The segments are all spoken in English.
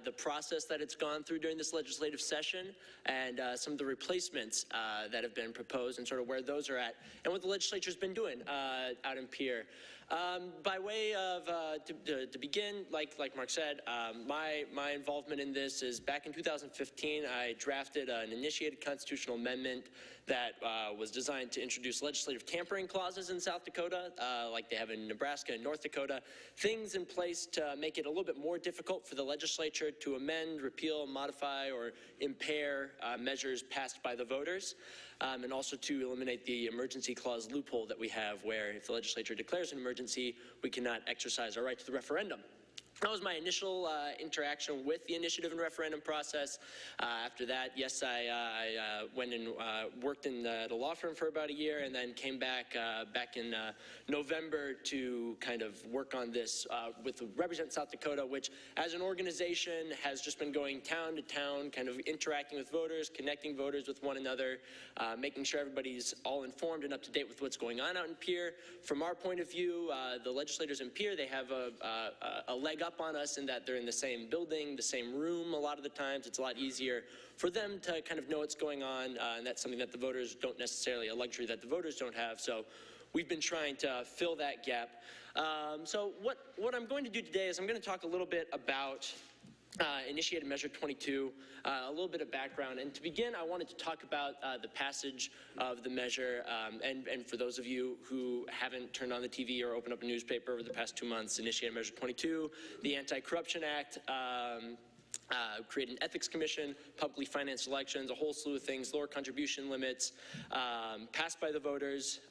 the process that it's gone through during this legislative session and some of the replacements that have been proposed and sort of where those are at and what the legislature's been doing out in Pierre. By way of, to begin, like Mark said, my involvement in this is back in 2015, I drafted an initiated constitutional amendment that was designed to introduce legislative tampering clauses in South Dakota, like they have in Nebraska and North Dakota, things in place to make it a little bit more difficult for the legislature to amend, repeal, modify, or impair measures passed by the voters, and also to eliminate the emergency clause loophole that we have where if the legislature declares an emergency, we cannot exercise our right to the referendum. That was my initial interaction with the initiative and referendum process. After that, yes, I went and worked in the law firm for about a year and then came back in November to kind of work on this with Represent South Dakota, which as an organization has just been going town to town, kind of interacting with voters, connecting voters with one another, making sure everybody's all informed and up to date with what's going on out in Pierre. From our point of view, the legislators in Pierre, they have a leg up on us in that they're in the same building, the same room a lot of the times. It's a lot easier for them to kind of know what's going on, and that's something that the voters don't necessarily, a luxury that the voters don't have. So we've been trying to fill that gap. So what I'm going to do today is I'm going to talk a little bit about initiated Measure 22, a little bit of background. And to begin, I wanted to talk about the passage of the measure. And for those of you who haven't turned on the TV or opened up a newspaper over the past 2 months, initiated Measure 22, the Anti-Corruption Act, create an ethics commission, publicly financed elections, a whole slew of things, lower contribution limits, passed by the voters,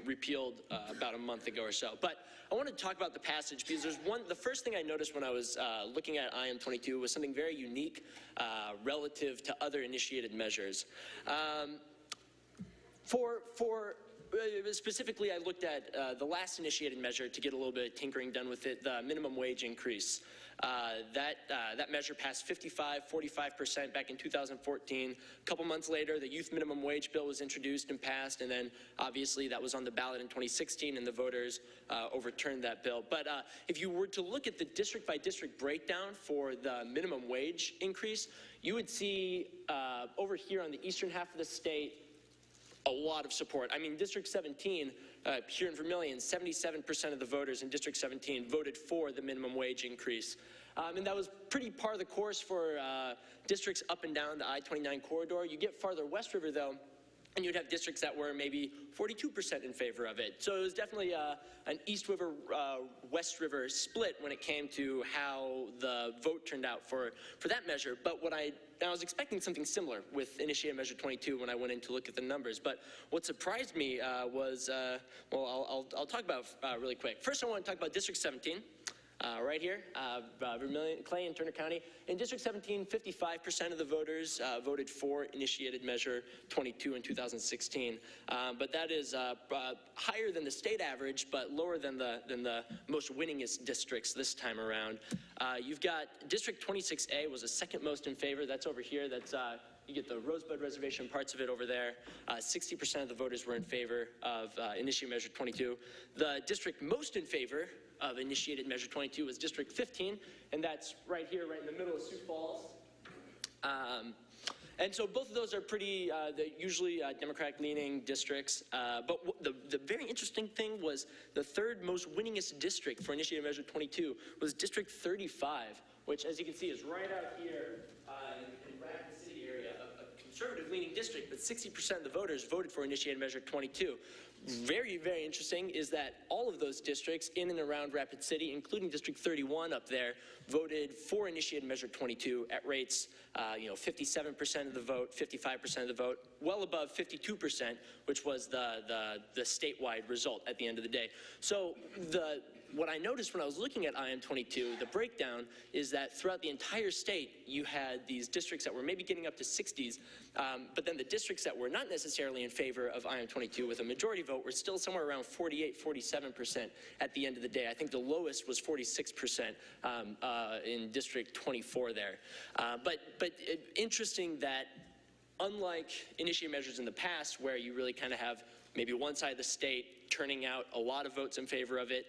repealed about a month ago or so. But I want to talk about the passage because the first thing I noticed when I was looking at IM22 was something very unique relative to other initiated measures. Specifically, I looked at the last initiated measure to get a little bit of tinkering done with it, the minimum wage increase. That measure passed 45% back in 2014. A couple months later, the youth minimum wage bill was introduced and passed, and then obviously that was on the ballot in 2016, and the voters overturned that bill. But if you were to look at the district-by-district breakdown for the minimum wage increase, you would see over here on the eastern half of the state, a lot of support. I mean, District 17, here in Vermilion, 77% of the voters in District 17 voted for the minimum wage increase. And that was pretty par of the course for districts up and down the I-29 corridor. You get farther West River, though, and you'd have districts that were maybe 42% in favor of it. So it was definitely an East River, West River split when it came to how the vote turned out for that measure. But I was expecting something similar with initiated Measure 22 when I went in to look at the numbers. But what surprised me was, well, I'll talk about really quick. First, I want to talk about District 17. Right here, Vermilion, Clay, and Turner County. In District 17, 55% of the voters voted for initiated Measure 22 in 2016. But that is higher than the state average, but lower than the most winningest districts this time around. You've got District 26A was the second most in favor. That's over here. That's you get the Rosebud Reservation parts of it over there. 60% of the voters were in favor of initiated Measure 22. The district most in favor of initiated Measure 22 was District 15, and that's right here, right in the middle of Sioux Falls. And so both of those are pretty, usually Democratic-leaning districts. But the very interesting thing was the third most winningest district for initiated Measure 22 was District 35, which, as you can see, is right out here in Rapid City area, a conservative-leaning district, but 60% of the voters voted for initiated Measure 22. Very, very interesting is that all of those districts in and around Rapid City, including District 31 up there, voted for initiated Measure 22 at rates, 57% of the vote, 55% of the vote, well above 52%, which was the statewide result at the end of the day. So what I noticed when I was looking at IM22, the breakdown is that throughout the entire state, you had these districts that were maybe getting up to 60s, but then the districts that were not necessarily in favor of IM22 with a majority vote were still somewhere around 48, 47% at the end of the day. I think the lowest was 46% in District 24 there. But interesting that unlike initiated measures in the past where you really kind of have maybe one side of the state turning out a lot of votes in favor of it,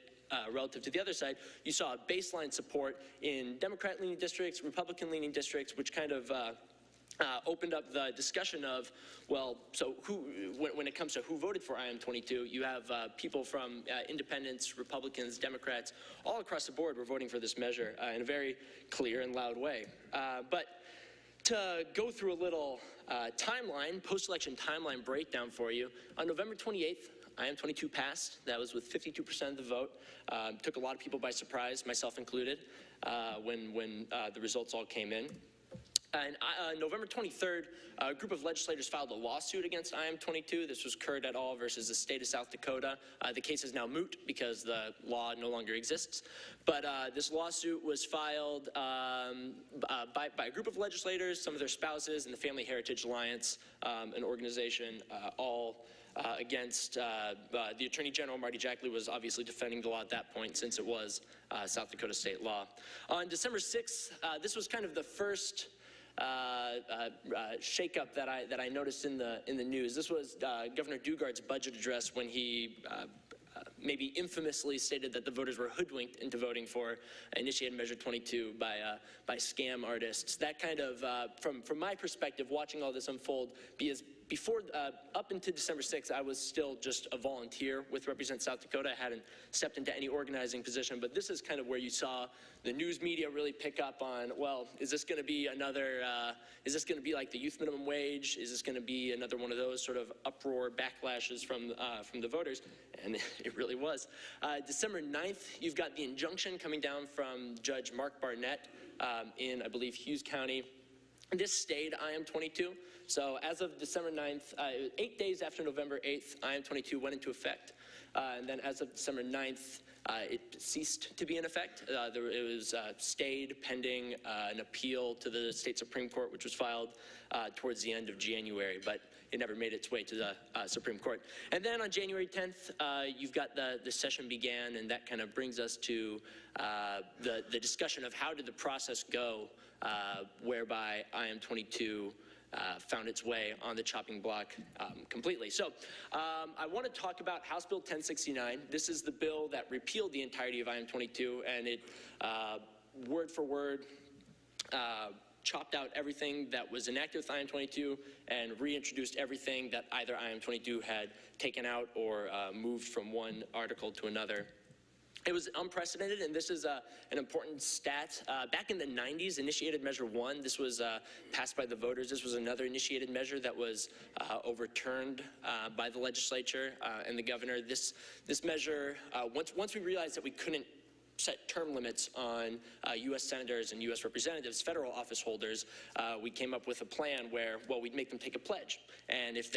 relative to the other side, you saw a baseline support in Democrat-leaning districts, Republican-leaning districts, which kind of opened up the discussion of, well, so when it comes to who voted for IM22, you have people from independents, Republicans, Democrats, all across the board were voting for this measure in a very clear and loud way. But to go through a little timeline, post-election timeline breakdown for you, on November 28th, IM22 passed. That was with 52% of the vote. Took a lot of people by surprise, myself included, when the results all came in. And November 23rd, a group of legislators filed a lawsuit against IM22. This was Curd et al. Versus the state of South Dakota. The case is now moot because the law no longer exists. But this lawsuit was filed by a group of legislators, some of their spouses, and the Family Heritage Alliance, an organization all against the Attorney General, Marty Jackley, was obviously defending the law at that point since it was South Dakota state law. On December 6th, this was kind of the first shakeup that I noticed in the news. This was Governor Dugard's budget address when he maybe infamously stated that the voters were hoodwinked into voting for Initiated Measure 22 by scam artists. That kind of, from my perspective, watching all this unfold, because before, up until December 6th, I was still just a volunteer with Represent South Dakota. I hadn't stepped into any organizing position, but this is kind of where you saw the news media really pick up on, well, is this going to be another, is this going to be like the youth minimum wage? Is this going to be another one of those sort of uproar backlashes from the voters? And it really was. December 9th, you've got the injunction coming down from Judge Mark Barnett in, I believe, Hughes County. This stayed IM22. So as of December 9th, 8 days after November 8th, IM22 went into effect. And then as of December 9th, it ceased to be in effect. It was stayed pending an appeal to the state Supreme Court, which was filed towards the end of January, but it never made its way to the Supreme Court. And then on January 10th, you've got the session began, and that kind of brings us to the discussion of how did the process go whereby IM22 found its way on the chopping block completely. So I want to talk about House Bill 1069. This is the bill that repealed the entirety of IM22, and it, word for word, chopped out everything that was enacted with IM22 and reintroduced everything that either IM22 had taken out or moved from one article to another. It was unprecedented, and this is an important stat. Back in the 90s, Initiated Measure 1, this was passed by the voters. This was another initiated measure that was overturned by the legislature and the governor. This measure, once we realized that we couldn't set term limits on U.S. senators and U.S. representatives, federal office holders, we came up with a plan where, well, we'd make them take a pledge. And if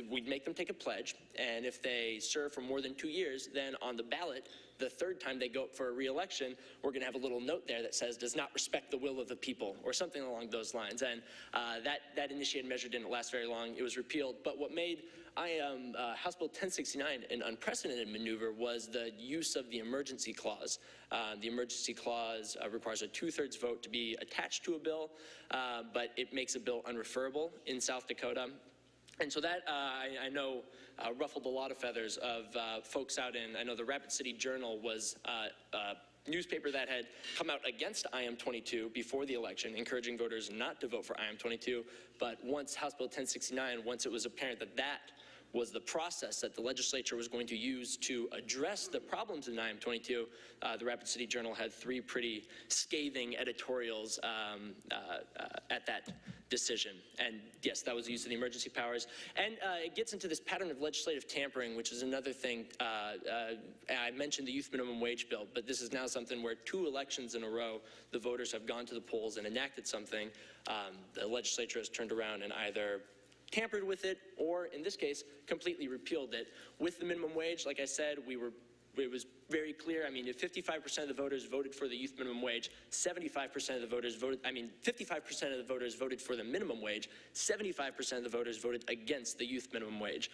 we'd make them take a pledge, and if they serve for more than 2 years, then on the ballot, the third time they go for a re-election, we're going to have a little note there that says, does not respect the will of the people, or something along those lines. And that initiated measure didn't last very long. It was repealed. But what made House Bill 1069 an unprecedented maneuver was the use of the emergency clause. The emergency clause requires a 2/3 vote to be attached to a bill, but it makes a bill unreferable in South Dakota. And so that, I know, ruffled a lot of feathers of folks out in, I know the Rapid City Journal was a newspaper that had come out against IM22 before the election, encouraging voters not to vote for IM22. But once House Bill 1069, once it was apparent that that was the process that the legislature was going to use to address the problems in IM22, the Rapid City Journal had 3 pretty scathing editorials at that decision. And yes, that was the use of the emergency powers. And it gets into this pattern of legislative tampering, which is another thing. I mentioned the youth minimum wage bill, but this is now something where 2 elections in a row, the voters have gone to the polls and enacted something. The legislature has turned around and either tampered with it, or in this case, completely repealed it. With the minimum wage, like I said, it was very clear. I mean, if 55% of the voters voted for the youth minimum wage, 75% of the voters voted, 55% of the voters voted for the minimum wage, 75% of the voters voted against the youth minimum wage.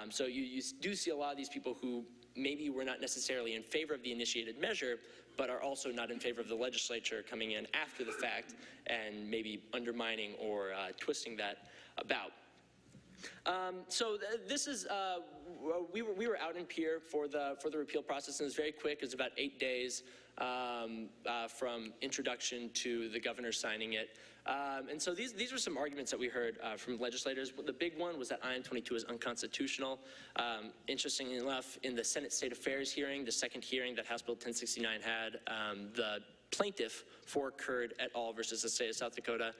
So you do see a lot of these people who maybe were not necessarily in favor of the initiated measure, but are also not in favor of the legislature coming in after the fact and maybe undermining or twisting that about. This is, we were out in Pier for the repeal process, and it was very quick. It was about 8 days from introduction to the governor signing it. And so these were some arguments that we heard from legislators. The big one was that IM22 is unconstitutional. Interestingly enough, in the Senate State Affairs hearing, the second hearing that House Bill 1069 had, the plaintiff for Curd et al. Versus the state of South Dakota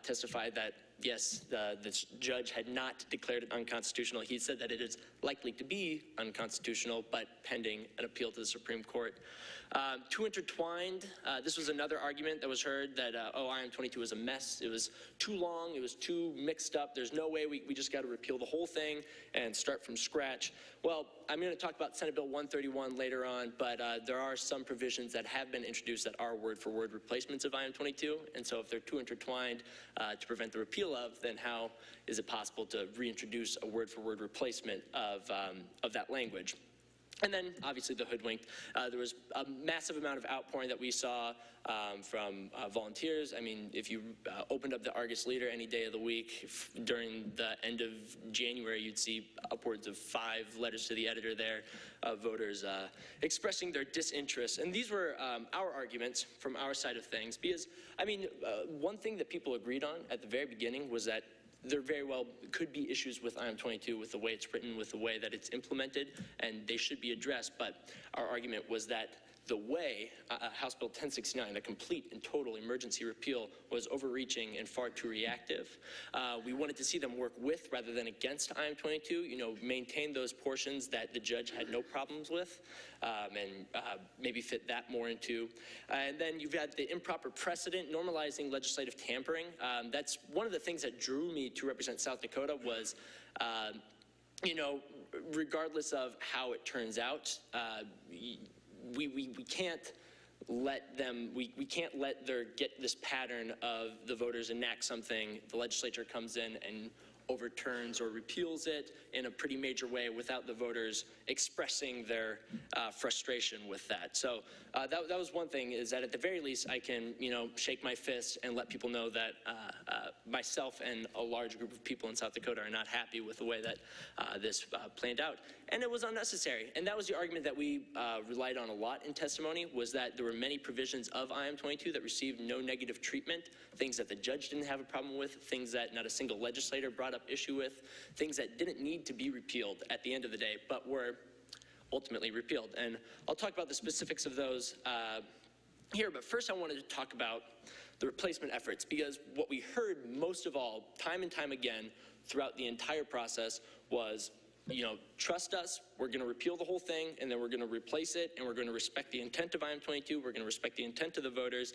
testified that, yes, the judge had not declared it unconstitutional. He said that it is likely to be unconstitutional, but pending an appeal to the Supreme Court. Too intertwined. This was another argument that was heard that, IM22 was a mess. It was too long. It was too mixed up. There's no way we just got to repeal the whole thing and start from scratch. Well, I'm going to talk about Senate Bill 131 later on, but there are some provisions that have been introduced that are word-for-word replacements of IM22. And so if they're too intertwined to prevent the repeal of, then how is it possible to reintroduce a word-for-word replacement of that language? And then, obviously, the hoodwinked. There was a massive amount of outpouring that we saw from volunteers. I mean, if you opened up the Argus Leader any day of the week during the end of January, you'd see upwards of 5 letters to the editor there of voters expressing their disinterest. And these were our arguments from our side of things. Because, I mean, one thing that people agreed on at the very beginning was that there very well could be issues with IM22, with the way it's written, with the way that it's implemented, and they should be addressed. But our argument was that the way House Bill 1069, the complete and total emergency repeal, was overreaching and far too reactive. We wanted to see them work with rather than against IM22, maintain those portions that the judge had no problems with, and maybe fit that more into. And then you've got the improper precedent, normalizing legislative tampering. That's one of the things that drew me to represent South Dakota was, regardless of how it turns out, we can't let them, we can't let there get this pattern of the voters enact something, the legislature comes in and overturns or repeals it in a pretty major way without the voters expressing their frustration with that. So that was one thing, is that at the very least I can, shake my fist and let people know that myself and a large group of people in South Dakota are not happy with the way that this planned out. And it was unnecessary. And that was the argument that we relied on a lot in testimony, was that there were many provisions of IM22 that received no negative treatment, things that the judge didn't have a problem with, things that not a single legislator brought up issue with, things that didn't need to be repealed at the end of the day, but were ultimately repealed. And I'll talk about the specifics of those here, but first I wanted to talk about the replacement efforts, because what we heard most of all, time and time again, throughout the entire process was, trust us, we're going to repeal the whole thing, and then we're going to replace it, and we're going to respect the intent of IM22, we're going to respect the intent of the voters.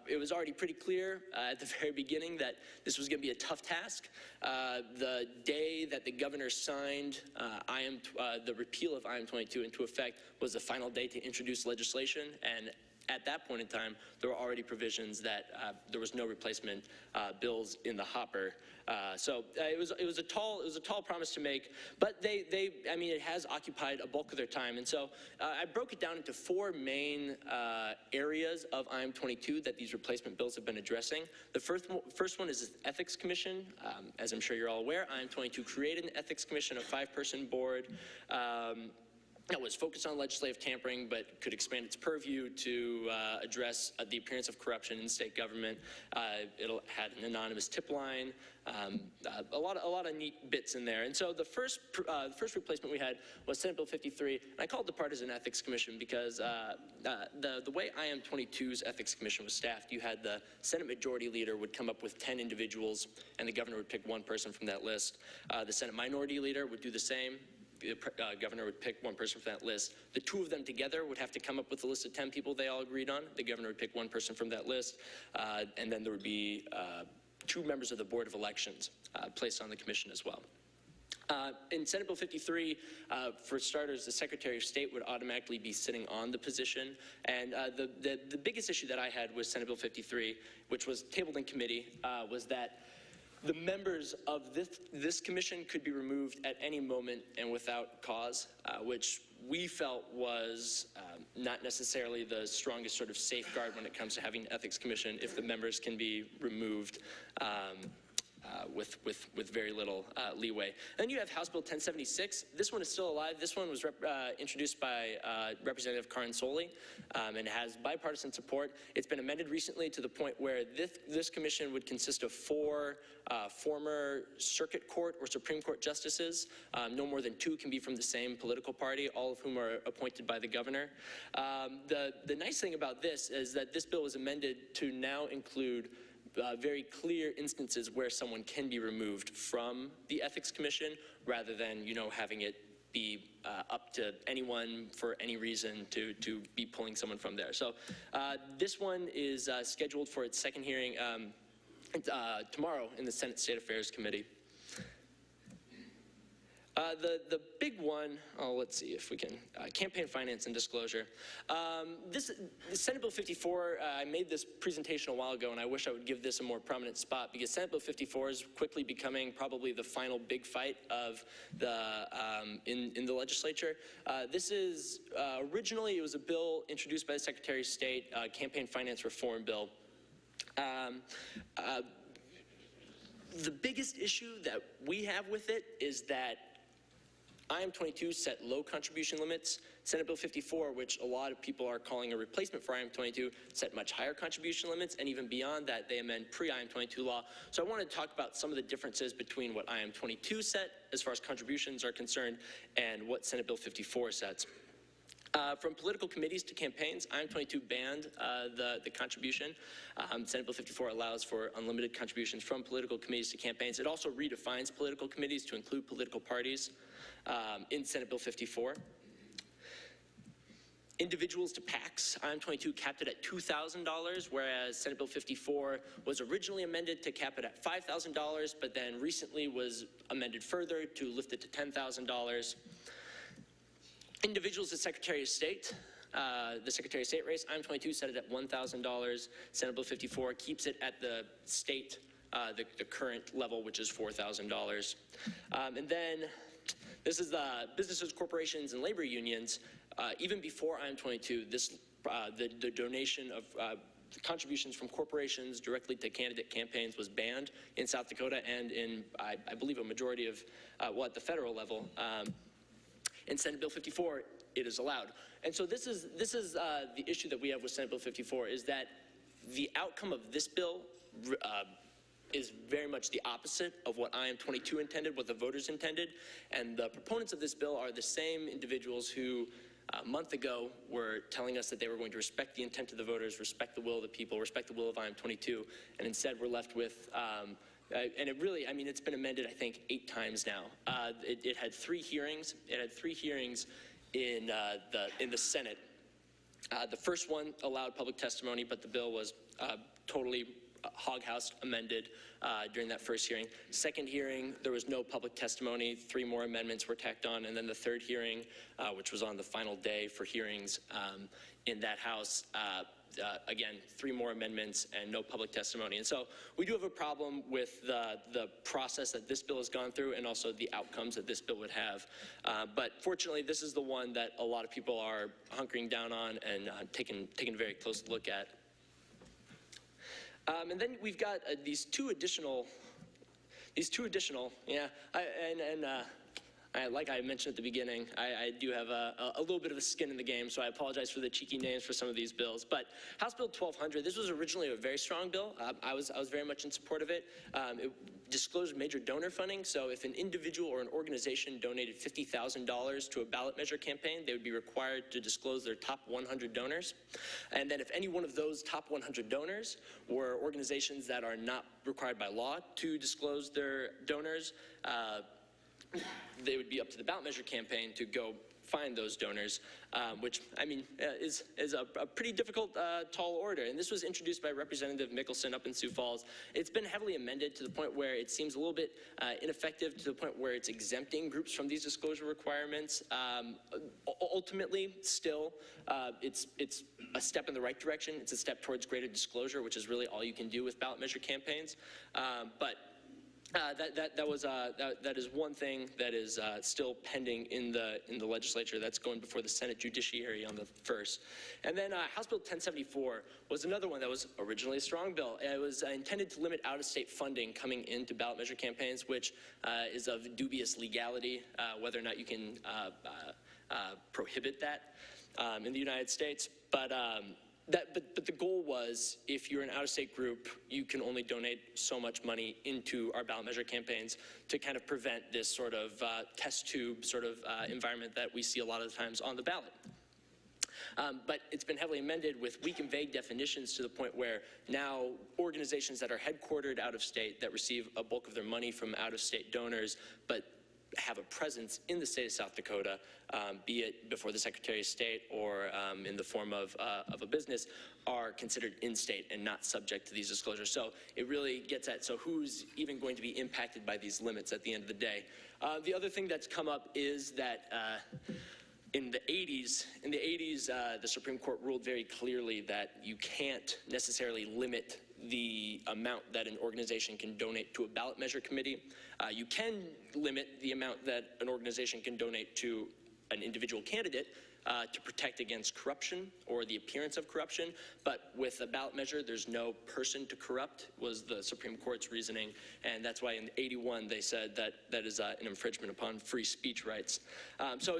It was already pretty clear at the very beginning that this was going to be a tough task. The day that the governor signed the repeal of IM22 into effect was the final day to introduce legislation, and at that point in time, there were already provisions that there was no replacement bills in the hopper. So it was a tall promise to make, but it has occupied a bulk of their time. And so I broke it down into 4 main areas of IM22 that these replacement bills have been addressing. The first one is the Ethics Commission. As I'm sure you're all aware, IM22 created an Ethics Commission, a 5-person board. That was focused on legislative tampering, but could expand its purview to address the appearance of corruption in state government. It had an anonymous tip line, a lot of neat bits in there. And so the first replacement we had was Senate Bill 53, and I called it the Partisan Ethics Commission because the way IM22's Ethics Commission was staffed, you had the Senate Majority Leader would come up with 10 individuals, and the governor would pick 1 person from that list. The Senate Minority Leader would do the same. The governor would pick 1 person from that list. The 2 of them together would have to come up with a list of 10 people they all agreed on. The governor would pick 1 person from that list, and then there would be 2 members of the Board of Elections placed on the commission as well. In Senate Bill 53, for starters, the Secretary of State would automatically be sitting on the position. And the biggest issue that I had with Senate Bill 53, which was tabled in committee, was that the members of this commission could be removed at any moment and without cause, which we felt was not necessarily the strongest sort of with very little leeway. And then you have House Bill 1076. This one is still alive. This one was introduced by Representative Karin Soley, and has bipartisan support. It's been amended recently to the point where this commission would consist of 4 former circuit court or Supreme Court justices. No more than 2 can be from the same political party, all of whom are appointed by the governor. The nice thing about this is that this bill was amended to now include very clear instances where someone can be removed from the Ethics Commission rather than, having it be up to anyone for any reason to be pulling someone from there. So this one is scheduled for its second hearing tomorrow in the Senate State Affairs Committee. The big one, let's see if we can, campaign finance and disclosure. This Senate Bill 54, I made this presentation a while ago, and I wish I would give this a more prominent spot because Senate Bill 54 is quickly becoming probably the final big fight of the in the legislature. This is originally it was a bill introduced by the Secretary of State, campaign finance reform bill. The biggest issue that we have with it is that IM22 set low contribution limits. Senate Bill 54, which a lot of people are calling a replacement for IM22, set much higher contribution limits, and even beyond that, they amend pre-IM22 law. So I want to talk about some of the differences between what IM22 set as far as contributions are concerned and what Senate Bill 54 sets. From political committees to campaigns, IM22 banned the contribution. Senate Bill 54 allows for unlimited contributions from political committees to campaigns. It also redefines political committees to include political parties in Senate Bill 54. Individuals to PACs, IM22 capped it at $2,000, whereas Senate Bill 54 was originally amended to cap it at $5,000, but then recently was amended further to lift it to $10,000. Individuals to Secretary of State, the Secretary of State race, IM22 set it at $1,000. Senate Bill 54 keeps it at the state, the current level, which is $4,000. And then this is the businesses, corporations, and labor unions. Even before IM22, the donation of contributions from corporations directly to candidate campaigns was banned in South Dakota and in, I believe, a majority of, at the federal level. In Senate Bill 54, it is allowed. And so this is the issue that we have with Senate Bill 54 is that the outcome of this bill is very much the opposite of what IM22 intended, what the voters intended. And the proponents of this bill are the same individuals who a month ago were telling us that they were going to respect the intent of the voters, respect the will of the people, respect the will of IM22, and instead we're left with and it really, I mean, it's been amended, I think, 8 times now. It had 3 hearings. It had 3 hearings in the Senate. The first one allowed public testimony, but the bill was totally hog-housed, amended during that first hearing. Second hearing, there was no public testimony. 3 more amendments were tacked on. And then the third hearing, which was on the final day for hearings in that House, again, 3 more amendments and no public testimony. And so we do have a problem with the process that this bill has gone through and also the outcomes that this bill would have. But fortunately, this is the one that a lot of people are hunkering down on and taking a very close look at. And then we've got these two additional, yeah, like I mentioned at the beginning, I do have a little bit of a skin in the game, so I apologize for the cheeky names for some of these bills. But House Bill 1200, this was originally a very strong bill. I was very much in support of it. It disclosed major donor funding, so if an individual or an organization donated $50,000 to a ballot measure campaign, they would be required to disclose their top 100 donors. And then if any one of those top 100 donors were organizations that are not required by law to disclose their donors, they would be up to the ballot measure campaign to go find those donors, which, I mean, is a pretty difficult, tall order. And this was introduced by Representative Mickelson up in Sioux Falls. It's been heavily amended to the point where it seems a little bit ineffective, to the point where it's exempting groups from these disclosure requirements. Ultimately, still, it's a step in the right direction. It's a step towards greater disclosure, which is really all you can do with ballot measure campaigns. But That is one thing that is still pending in the legislature. That's going before the Senate Judiciary on the 1st. And then House Bill 1074 was another one that was originally a strong bill. It was intended to limit out-of-state funding coming into ballot measure campaigns, which is of dubious legality, whether or not you can prohibit that in the United States. But the goal was, if you're an out-of-state group, you can only donate so much money into our ballot measure campaigns to kind of prevent this sort of test tube sort of environment that we see a lot of the times on the ballot. But it's been heavily amended with weak and vague definitions to the point where now organizations that are headquartered out of state, that receive a bulk of their money from out-of-state donors, but have a presence in the state of South Dakota, be it before the Secretary of State or in the form of a business, are considered in-state and not subject to these disclosures. So it really gets at, so who's even going to be impacted by these limits at the end of the day? The other thing that's come up is that in the 80s, the Supreme Court ruled very clearly that you can't necessarily limit the amount that an organization can donate to a ballot measure committee. You can limit the amount that an organization can donate to an individual candidate to protect against corruption or the appearance of corruption, but with a ballot measure, there's no person to corrupt, was the Supreme Court's reasoning, and that's why in '81 they said that that is an infringement upon free speech rights. So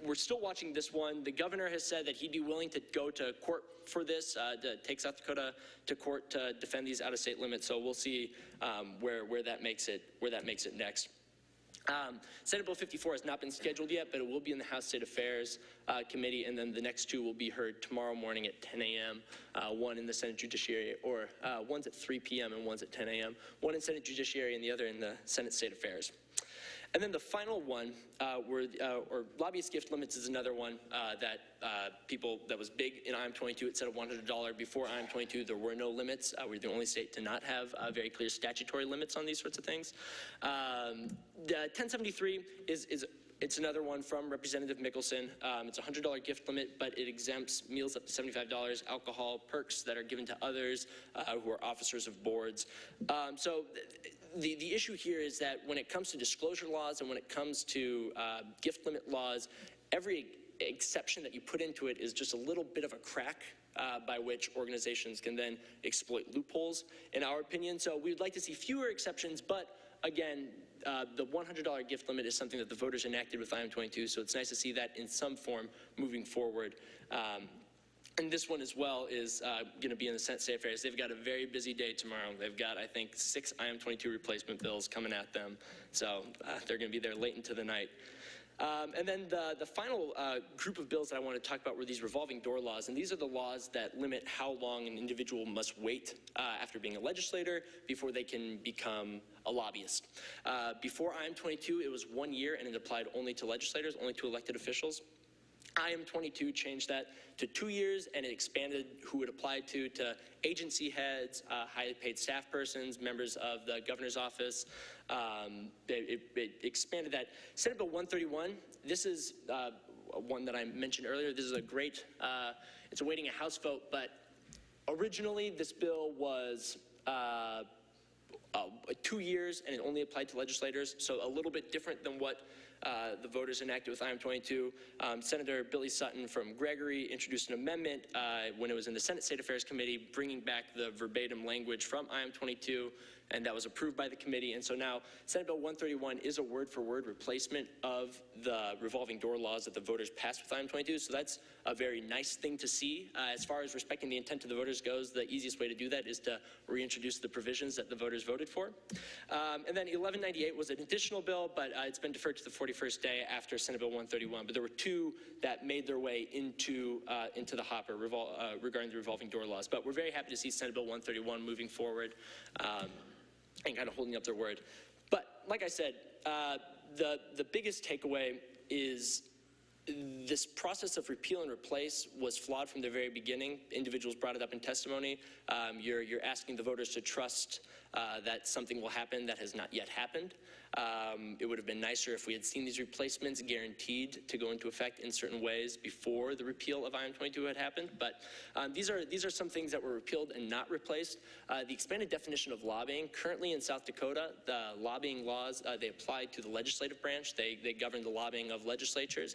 we're still watching this one. The governor has said that he'd be willing to go to court for this, to take South Dakota to court to defend these out-of-state limits. So we'll see where that makes it next. Senate Bill 54 has not been scheduled yet, but it will be in the House State Affairs Committee, and then the next two will be heard tomorrow morning at 10 a.m. One in the Senate Judiciary, or one's at 3 p.m. and one's at 10 a.m. One in Senate Judiciary and the other in the Senate State Affairs. And then the final one, or lobbyist gift limits, is another one that that was big in IM22. It said a $100. Before IM22, there were no limits. We're the only state to not have very clear statutory limits on these sorts of things. The 1073 it's another one from Representative Mickelson. It's a $100 gift limit, but it exempts meals up to $75, alcohol, perks that are given to others who are officers of boards. So the issue here is that when it comes to disclosure laws and when it comes to gift limit laws, every exception that you put into it is just a little bit of a crack by which organizations can then exploit loopholes, in our opinion. So we'd like to see fewer exceptions, but again, the $100 gift limit is something that the voters enacted with IM22, so it's nice to see that in some form moving forward. And this one as well is going to be in the Senate State Affairs. They've got a very busy day tomorrow. They've got, I think, 6 IM22 replacement bills coming at them. So they're going to be there late into the night. And then the final group of bills that I want to talk about were these revolving door laws. And these are the laws that limit how long an individual must wait after being a legislator before they can become a lobbyist. Before IM22, it was 1 year, and it applied only to legislators, only to elected officials. IM22 changed that to 2 years, and it expanded who it applied to agency heads, highly paid staff persons, members of the governor's office. It expanded that. Senate Bill 131, this is one that I mentioned earlier. This is a great, it's awaiting a House vote, but originally this bill was 2 years, and it only applied to legislators, so a little bit different than what the voters enacted with IM22. Senator Billy Sutton from Gregory introduced an amendment when it was in the Senate State Affairs Committee, bringing back the verbatim language from IM22, and that was approved by the committee. And so now Senate Bill 131 is a word-for-word replacement of the revolving door laws that the voters passed with IM22. So that's a very nice thing to see. As far as respecting the intent of the voters goes, the easiest way to do that is to reintroduce the provisions that the voters voted for. And then 1198 was an additional bill, but it's been deferred to the 41st day after Senate Bill 131. But there were two that made their way into the hopper regarding the revolving door laws. But we're very happy to see Senate Bill 131 moving forward and kind of holding up their word. But like I said, the biggest takeaway is this process of repeal and replace was flawed from the very beginning. Individuals brought it up in testimony. You're asking the voters to trust that something will happen that has not yet happened. It would have been nicer if we had seen these replacements guaranteed to go into effect in certain ways before the repeal of IM22 had happened. But these are some things that were repealed and not replaced. The expanded definition of lobbying, currently in South Dakota, the lobbying laws, they apply to the legislative branch. They govern the lobbying of legislators,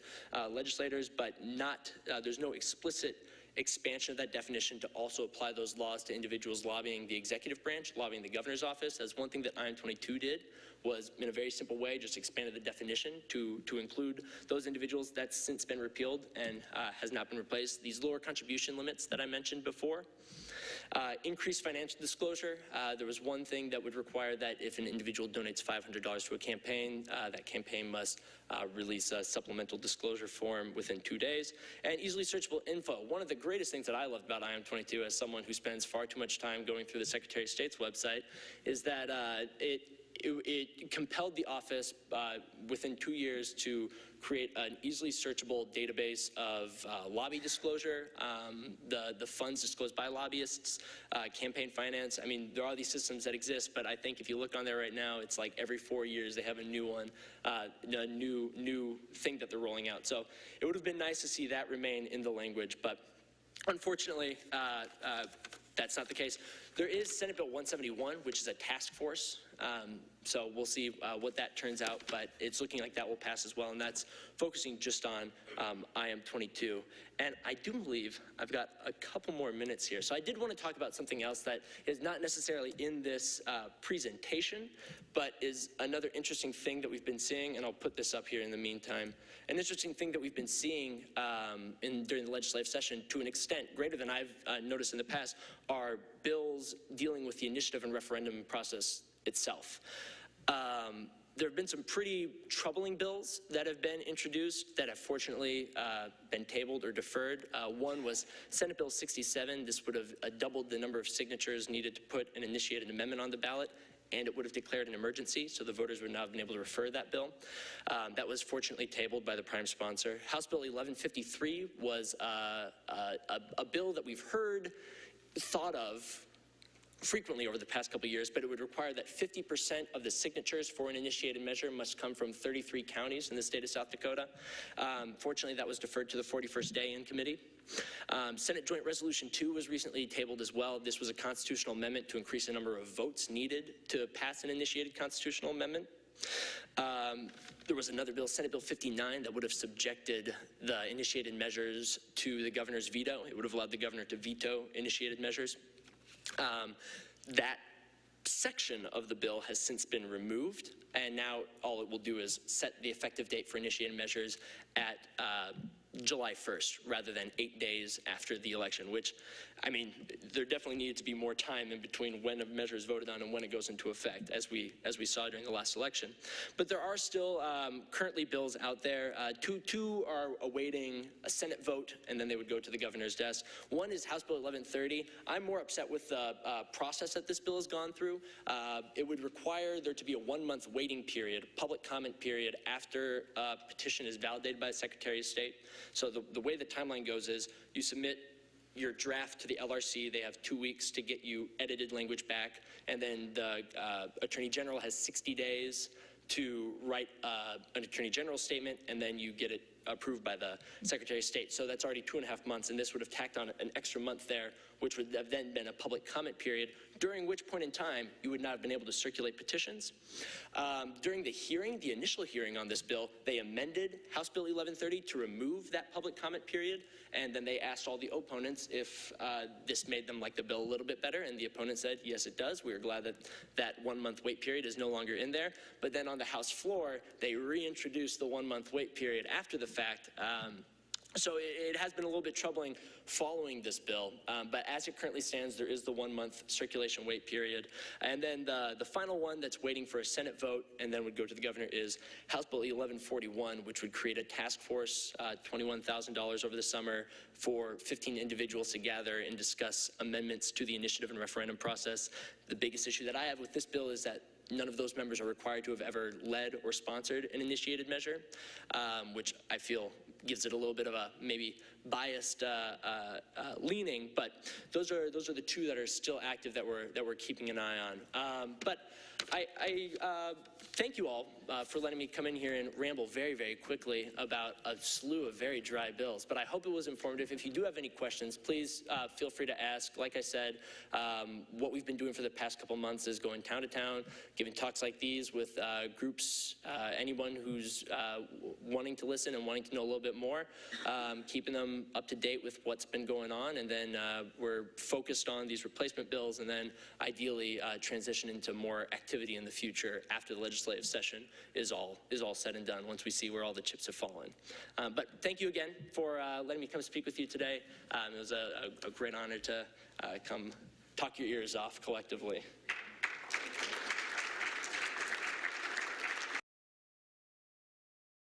but not, there's no explicit expansion of that definition to also apply those laws to individuals lobbying the executive branch, lobbying the governor's office. As one thing that IM22 did was, in a very simple way, just expanded the definition to include those individuals. That's since been repealed and has not been replaced. These lower contribution limits that I mentioned before. Increased financial disclosure. There was one thing that would require that if an individual donates $500 to a campaign, that campaign must release a supplemental disclosure form within 2 days. And easily searchable info. One of the greatest things that I love about IM22 as someone who spends far too much time going through the Secretary of State's website is that it compelled the office within 2 years to create an easily searchable database of lobby disclosure, the funds disclosed by lobbyists, campaign finance. I mean, there are these systems that exist, but I think if you look on there right now, it's like every 4 years they have a new one, a new thing that they're rolling out. So it would have been nice to see that remain in the language, but unfortunately, that's not the case. There is Senate Bill 171, which is a task force. So we'll see what that turns out, but it's looking like that will pass as well, and that's focusing just on IM22. And I do believe I've got a couple more minutes here. So I did want to talk about something else that is not necessarily in this presentation, but is another interesting thing that we've been seeing, and I'll put this up here in the meantime. An interesting thing that we've been seeing during the legislative session, to an extent greater than I've noticed in the past, are bills dealing with the initiative and referendum process itself. There have been some pretty troubling bills that have been introduced that have fortunately been tabled or deferred. One was Senate Bill 67. This would have doubled the number of signatures needed to put an initiated amendment on the ballot, and it would have declared an emergency, so the voters would not have been able to refer that bill. That was fortunately tabled by the prime sponsor. House Bill 1153 was a bill that we've heard thought of frequently over the past couple of years, but it would require that 50% of the signatures for an initiated measure must come from 33 counties in the state of South Dakota. Fortunately, that was deferred to the 41st day in committee. Senate Joint Resolution 2 was recently tabled as well. This was a constitutional amendment to increase the number of votes needed to pass an initiated constitutional amendment. There was another bill, Senate Bill 59, that would have subjected the initiated measures to the governor's veto. It would have allowed the governor to veto initiated measures. That section of the bill has since been removed, and now all it will do is set the effective date for initiated measures at July 1st rather than 8 days after the election, which, I mean, there definitely needed to be more time in between when a measure is voted on and when it goes into effect, as we saw during the last election. But there are still currently bills out there. Two are awaiting a Senate vote, and then they would go to the governor's desk. One is House Bill 1130. I'm more upset with the process that this bill has gone through. It would require there to be a 1-month waiting period, public comment period, after a petition is validated by the Secretary of State. So the way the timeline goes is you submit your draft to the LRC. They have 2 weeks to get you edited language back, and then the Attorney General has 60 days to write an Attorney General statement, and then you get it approved by the Secretary of State. So that's already 2.5 months, and this would have tacked on an extra month there, which would have then been a public comment period, during which point in time you would not have been able to circulate petitions. During the hearing, the initial hearing on this bill, they amended House Bill 1130 to remove that public comment period, and then they asked all the opponents if this made them like the bill a little bit better, and the opponent said, yes, it does. We are glad that that 1-month wait period is no longer in there. But then on the House floor, they reintroduced the 1-month wait period after the fact. So it has been a little bit troubling following this bill, but as it currently stands, there is the 1-month circulation wait period. And then the final one that's waiting for a Senate vote and then would go to the governor is House Bill 1141, which would create a task force, $21,000 over the summer for 15 individuals to gather and discuss amendments to the initiative and referendum process. The biggest issue that I have with this bill is that none of those members are required to have ever led or sponsored an initiated measure, which I feel gives it a little bit of a maybe biased leaning, but those are the two that are still active that we're keeping an eye on. But I thank you all for letting me come in here and ramble very, very quickly about a slew of very dry bills. But I hope it was informative. If you do have any questions, please feel free to ask. Like I said, what we've been doing for the past couple months is going town to town, giving talks like these with groups, anyone who's wanting to listen and wanting to know a little bit more, keeping them up to date with what's been going on, and then we're focused on these replacement bills, and then ideally transition into more activity in the future after the legislative session is all said and done, once we see where all the chips have fallen. But thank you again for letting me come speak with you today. It was a great honor to come talk your ears off collectively.